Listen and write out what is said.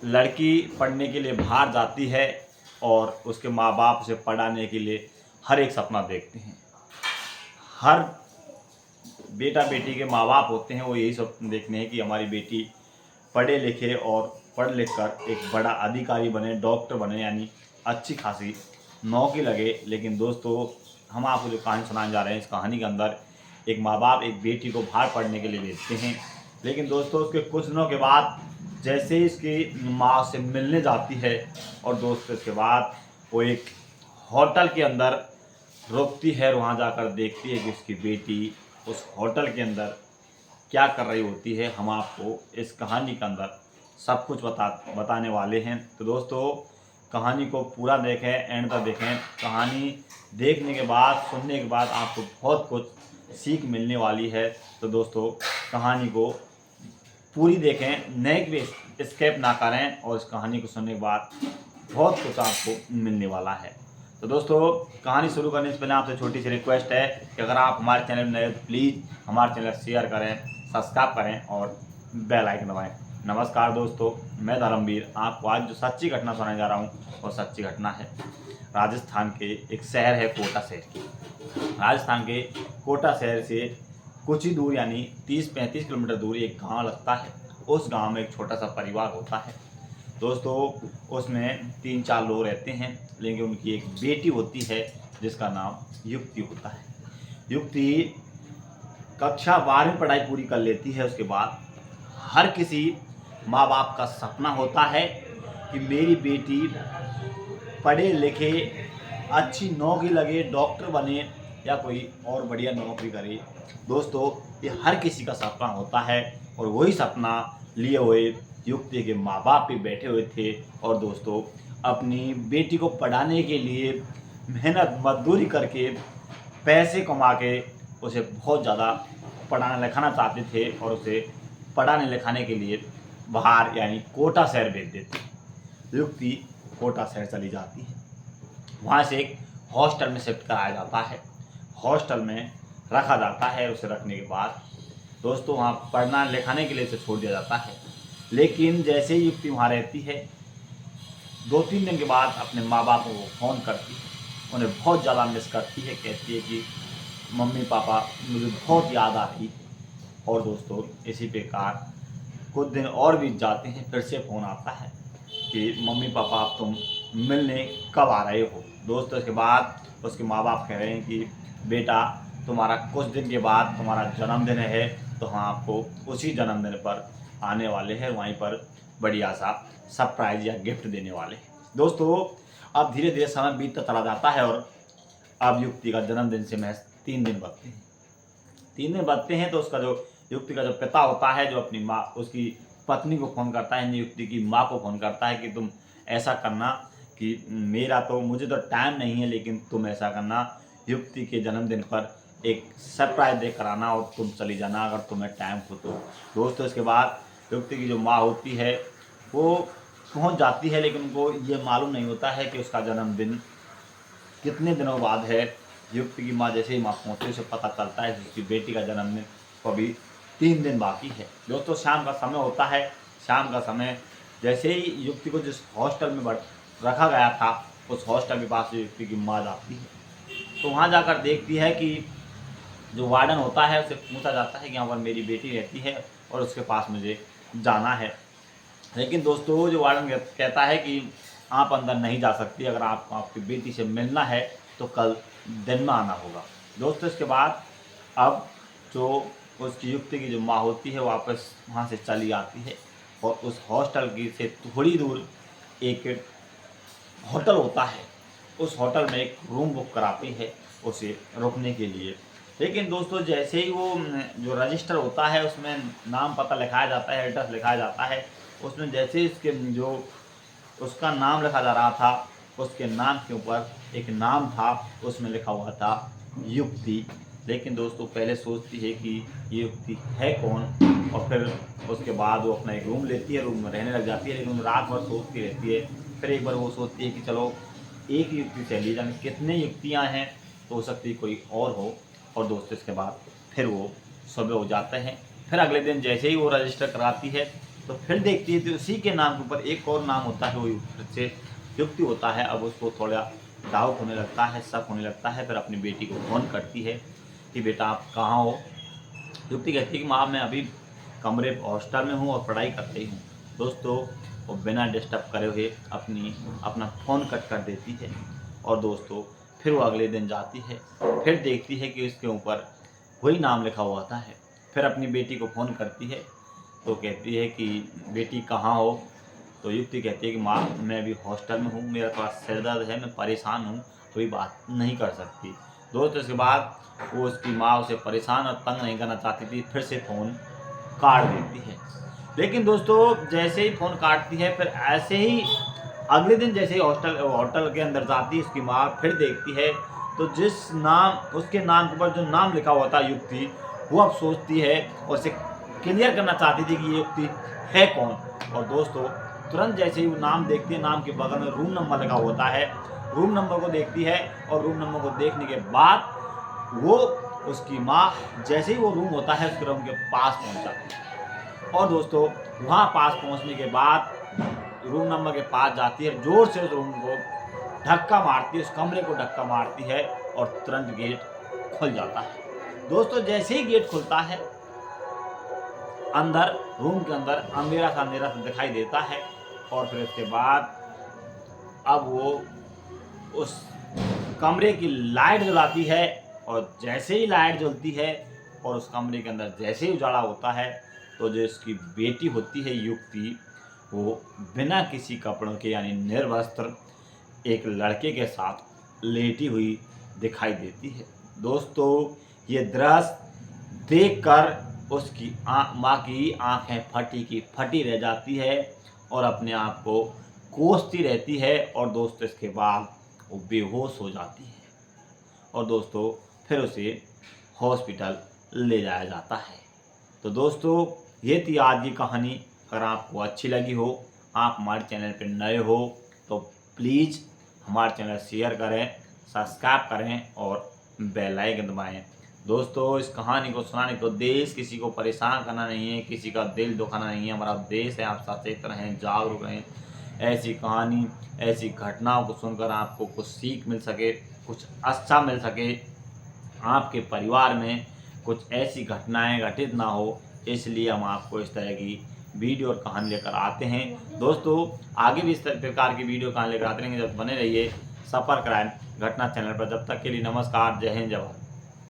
लड़की पढ़ने के लिए बाहर जाती है और उसके माँ बाप उसे पढ़ाने के लिए हर एक सपना देखते हैं। हर बेटा बेटी के माँ बाप होते हैं, वो यही सपना देखते हैं कि हमारी बेटी पढ़े लिखे और पढ़ लिख कर एक बड़ा अधिकारी बने, डॉक्टर बने, यानी अच्छी खासी नौकरी लगे। लेकिन दोस्तों, हम आपको जो कहानी सुनाने जा रहे हैं, इस कहानी के अंदर एक माँ बाप एक बेटी को बाहर पढ़ने के लिए भेजते हैं। लेकिन दोस्तों, उसके कुछ दिनों के बाद जैसे ही इसकी माँ से मिलने जाती है और दोस्तों इसके बाद वो एक होटल के अंदर रुकती है, वहाँ जाकर देखती है कि उसकी बेटी उस होटल के अंदर क्या कर रही होती है। हम आपको इस कहानी के अंदर सब कुछ बताने वाले हैं। तो दोस्तों, कहानी को पूरा देखें, एंड तक देखें। कहानी देखने के बाद, सुनने के बाद आपको बहुत कुछ सीख मिलने वाली है। तो दोस्तों, कहानी को पूरी देखें, नेक भी स्किप ना करें, और इस कहानी को सुनने के बाद बहुत कुछ आपको मिलने वाला है। तो दोस्तों, कहानी शुरू करने से पहले आपसे छोटी सी रिक्वेस्ट है कि अगर आप हमारे चैनल में नए हो तो प्लीज़ हमारे चैनल शेयर करें, सब्सक्राइब करें और बेल आइकन दबाएं। नमस्कार दोस्तों, मैं धर्मवीर आपको आज जो सच्ची घटना सुनाने जा रहा हूँ वो सच्ची घटना है राजस्थान के एक शहर है कोटा शहर की। राजस्थान के कोटा शहर से कुछ ही दूर, यानी 30-35 किलोमीटर दूर एक गांव लगता है। उस गांव में एक छोटा सा परिवार होता है दोस्तों। उसमें 3-4 लोग रहते हैं, लेकिन उनकी एक बेटी होती है जिसका नाम युक्ति होता है। युक्ति कक्षा 12वीं पढ़ाई पूरी कर लेती है। उसके बाद हर किसी माँ बाप का सपना होता है कि मेरी बेटी पढ़े लिखे, अच्छी नौकरी लगे, डॉक्टर बने या कोई और बढ़िया नौकरी करे। दोस्तों, ये हर किसी का सपना होता है, और वही सपना लिए हुए युक्ति के माँ बाप भी बैठे हुए थे। और दोस्तों, अपनी बेटी को पढ़ाने के लिए मेहनत मजदूरी करके, पैसे कमा के उसे बहुत ज़्यादा पढ़ाना लिखाना चाहते थे, और उसे पढ़ाने लिखाने के लिए बाहर यानी कोटा शहर भेज देते। युक्ति कोटा शहर चली जाती है। वहाँ से एक हॉस्टल में शिफ्ट कराया जाता है, हॉस्टल में रखा जाता है। उसे रखने के बाद दोस्तों, वहाँ पढ़ना लिखाने के लिए उसे छोड़ दिया जाता है। लेकिन जैसे ही युक्ति वहाँ रहती है, 2-3 दिन के बाद अपने माँ बाप को फ़ोन करती है, उन्हें बहुत ज़्यादा मिस करती है। कहती है कि मम्मी पापा मुझे बहुत याद आती है। और दोस्तों, इसी प्रकार कुछ दिन और बीत जाते हैं, फिर से फ़ोन आता है कि मम्मी पापा आप तुम मिलने कब आ रहे हो। दोस्तों, इसके बाद उसके माँ बाप कह रहे हैं कि बेटा, तुम्हारा कुछ दिन के बाद तुम्हारा जन्मदिन है, तो हम आपको उसी जन्मदिन पर आने वाले हैं, वहीं पर बढ़िया सा सरप्राइज या गिफ्ट देने वाले हैं। दोस्तों, अब धीरे धीरे समय बीतता चला जाता है, और अब युक्ति का जन्मदिन से महज 3 दिन बचते हैं। 3 दिन बचते हैं तो उसका जो युक्ति का जो पिता होता है, जो अपनी माँ, उसकी पत्नी को फ़ोन करता है, युक्ति की माँ को फ़ोन करता है कि तुम ऐसा करना कि मुझे तो टाइम नहीं है, लेकिन तुम ऐसा करना, युक्ति के जन्मदिन पर एक सरप्राइज देकर आना, और तुम चली जाना अगर तुम्हें टाइम हो तो। दोस्तों, इसके बाद युक्ति की जो माँ होती है वो पहुंच जाती है, लेकिन उनको ये मालूम नहीं होता है कि उसका जन्मदिन कितने दिनों बाद है। युक्ति की माँ जैसे ही वहाँ पहुँचती है, उसे पता चलता है कि उसकी बेटी का जन्मदिन को अभी 3 दिन बाकी है। दोस्तों, शाम का समय होता है। शाम का समय जैसे ही युक्ति को जिस हॉस्टल में रखा गया था, उस हॉस्टल के पास युक्ति की माँ जाती है, तो वहाँ जाकर देखती है कि जो वार्डन होता है उसे पूछा जाता है कि यहाँ पर मेरी बेटी रहती है और उसके पास मुझे जाना है। लेकिन दोस्तों, जो वार्डन कहता है कि आप अंदर नहीं जा सकती, अगर आपको आपकी बेटी से मिलना है तो कल दिन में आना होगा। दोस्तों, इसके बाद अब जो उसकी युक्ति की जो माँ होती है वापस वहाँ से चली आती है, और उस हॉस्टल की से थोड़ी दूर एक होटल होता है, उस होटल में एक रूम बुक कराती है उसे रुकने के लिए। लेकिन दोस्तों, जैसे ही वो जो रजिस्टर होता है उसमें नाम पता लिखाया जाता है, एड्रेस लिखाया जाता है, उसमें जैसे इसके जो उसका नाम लिखा जा रहा था, उसके नाम के ऊपर एक नाम था, उसमें लिखा हुआ था युक्ति। लेकिन दोस्तों, पहले सोचती है कि ये युक्ति है कौन, और फिर उसके बाद वो अपना एक रूम लेती है, रूम में रहने लग जाती है। लेकिन रात भर सोचती रहती है। फिर एक बार वो सोचती है कि चलो एक युक्ति चली जाए, कितने युक्तियाँ हैं, तो हो सकती है कोई और हो। और दोस्तों, इसके बाद फिर वो सुबह हो जाते हैं। फिर अगले दिन जैसे ही वो रजिस्टर कराती है, तो फिर देखती है तो उसी के नाम के ऊपर एक और नाम होता है, वो फिर से युक्ति होता है। अब उसको थोड़ा डाउट होने लगता है, शक होने लगता है, फिर अपनी बेटी को फ़ोन करती है कि बेटा आप कहाँ हो। युक्ति कहती है कि माँ मैं अभी कमरे हॉस्टल में हूँ और पढ़ाई कर रही हूँ। दोस्तों वो बिना डिस्टर्ब करे हुए अपना फ़ोन कट कर देती है और दोस्तों फिर वो अगले दिन जाती है, फिर देखती है कि उसके ऊपर वही नाम लिखा हुआ होता है। फिर अपनी बेटी को फ़ोन करती है तो कहती है कि बेटी कहाँ हो। तो युक्ति कहती है कि माँ मैं अभी हॉस्टल में हूँ, मेरा थोड़ा सिर दर्द है, मैं परेशान हूँ, अभी बात नहीं कर सकती। दोस्तों इसके बाद वो उसकी माँ उसे परेशान और तंग नहीं करना चाहती थी, फिर से फ़ोन काट देती है। लेकिन दोस्तों जैसे ही फ़ोन काटती है फिर ऐसे ही अगले दिन जैसे ही होटल के अंदर जाती है उसकी माँ, फिर देखती है तो जिस नाम उसके नाम के ऊपर जो नाम लिखा हुआ था युक्ति, वो अब सोचती है और उसे क्लियर करना चाहती थी कि ये युक्ति है कौन। और दोस्तों तुरंत जैसे ही वो नाम देखती है, नाम के बगल में रूम नंबर लगा होता है, रूम नंबर को देखती है और रूम नंबर को देखने के बाद वो उसकी माँ जैसे ही वो रूम होता है उस रूम के पास पहुंच जाती है। और दोस्तों वहाँ पास पहुंचने के बाद रूम नंबर के पास जाती है, जोर से उस रूम को धक्का मारती है, उस कमरे को धक्का मारती है और तुरंत गेट खुल जाता है। दोस्तों जैसे ही गेट खुलता है अंदर रूम के अंदर अंधेरा सा दिखाई देता है और फिर उसके बाद अब वो उस कमरे की लाइट जलाती है और जैसे ही लाइट जलती है और उस कमरे के अंदर जैसे ही उजाला होता है तो जो इसकी बेटी होती है युक्ति, वो बिना किसी कपड़ों के यानी निर्वस्त्र एक लड़के के साथ लेटी हुई दिखाई देती है। दोस्तों ये दृश्य देखकर उसकी माँ की आंखें फटी की फटी रह जाती है और अपने आप को कोसती रहती है और दोस्तों इसके बाद वो बेहोश हो जाती है और दोस्तों फिर उसे हॉस्पिटल ले जाया जाता है। तो दोस्तों ये थी आज की कहानी। अगर आपको अच्छी लगी हो, आप हमारे चैनल पर नए हो तो प्लीज़ हमारे चैनल शेयर करें, सब्सक्राइब करें और बेल आइकन दबाएं। दोस्तों इस कहानी को सुनाने को देश किसी को परेशान करना नहीं है, किसी का दिल दुखाना नहीं है। हमारा देश है, आप सचेत रहें, जागरूक रहें। ऐसी कहानी ऐसी घटनाओं को सुनकर आपको कुछ सीख मिल सके, कुछ अच्छा मिल सके, आपके परिवार में कुछ ऐसी घटनाएं घटित ना हो, इसलिए हम आपको इस तरह की वीडियो और कहानी लेकर आते हैं। दोस्तों आगे भी इस प्रकार की वीडियो कहानी लेकर आते रहेंगे। जब बने रहिए सफ़र क्राइम घटना चैनल पर। जब तक के लिए नमस्कार, जय हिंद, जय भारत।